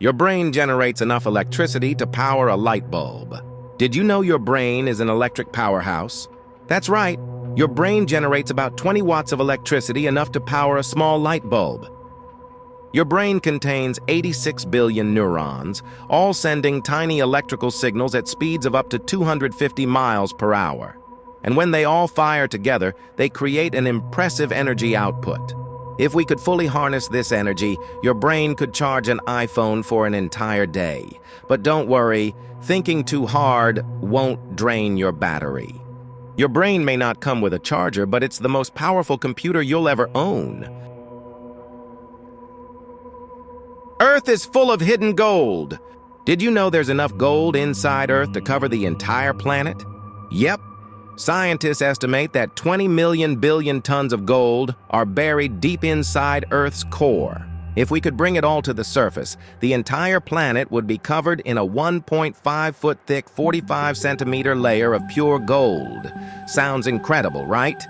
Your brain generates enough electricity to power a light bulb. Did you know your brain is an electric powerhouse? That's right. Your brain generates about 20 watts of electricity, enough to power a small light bulb. Your brain contains 86 billion neurons, all sending tiny electrical signals at speeds of up to 250 miles per hour. And when they all fire together, they create an impressive energy output. If we could fully harness this energy, your brain could charge an iPhone for an entire day. But don't worry, thinking too hard won't drain your battery. Your brain may not come with a charger, but it's the most powerful computer you'll ever own. Earth is full of hidden gold. Did you know there's enough gold inside Earth to cover the entire planet? Yep. Scientists estimate that 20 million billion tons of gold are buried deep inside Earth's core. If we could bring it all to the surface, the entire planet would be covered in a 1.5-foot thick, 45-centimeter layer of pure gold. Sounds incredible, right?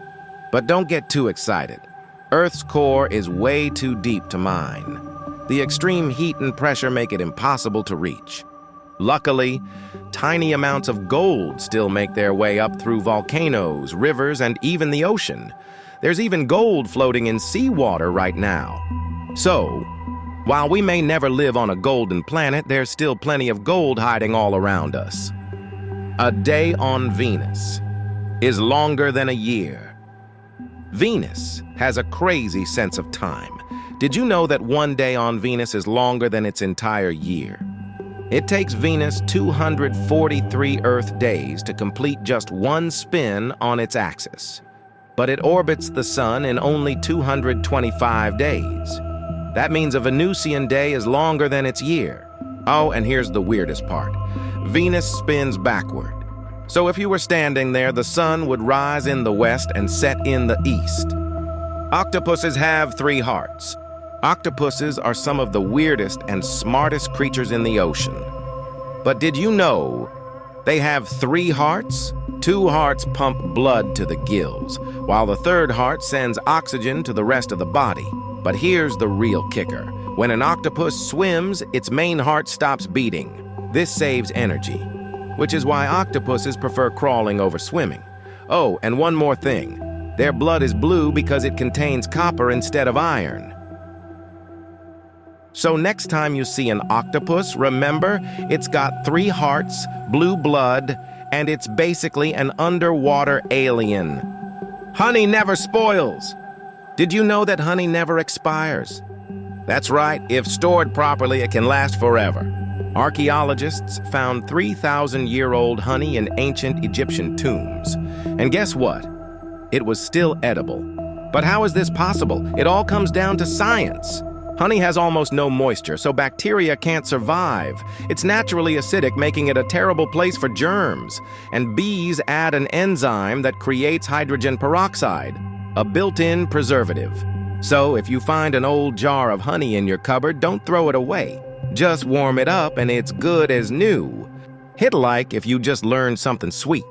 But don't get too excited. Earth's core is way too deep to mine. The extreme heat and pressure make it impossible to reach. Luckily, tiny amounts of gold still make their way up through volcanoes, rivers, and even the ocean. There's even gold floating in seawater right now. So, while we may never live on a golden planet, there's still plenty of gold hiding all around us. A day on Venus is longer than a year. Venus has a crazy sense of time. Did you know that one day on Venus is longer than its entire year? It takes Venus 243 Earth days to complete just one spin on its axis. But it orbits the Sun in only 225 days. That means a Venusian day is longer than its year. Oh, and here's the weirdest part. Venus spins backward. So if you were standing there, the Sun would rise in the west and set in the east. Octopuses have 3 hearts. Octopuses are some of the weirdest and smartest creatures in the ocean. But did you know they have 3 hearts? 2 hearts pump blood to the gills, while the 3rd heart sends oxygen to the rest of the body. But here's the real kicker. When an octopus swims, its main heart stops beating. This saves energy, which is why octopuses prefer crawling over swimming. Oh, and one more thing. Their blood is blue because it contains copper instead of iron. So next time you see an octopus, remember, it's got 3 hearts, blue blood, and it's basically an underwater alien. Honey never spoils. Did you know that honey never expires? That's right, if stored properly, it can last forever. Archaeologists found 3,000-year-old honey in ancient Egyptian tombs. And guess what? It was still edible. But how is this possible? It all comes down to science. Honey has almost no moisture, so bacteria can't survive. It's naturally acidic, making it a terrible place for germs. And bees add an enzyme that creates hydrogen peroxide, a built-in preservative. So if you find an old jar of honey in your cupboard, don't throw it away. Just warm it up and it's good as new. Hit like if you just learned something sweet.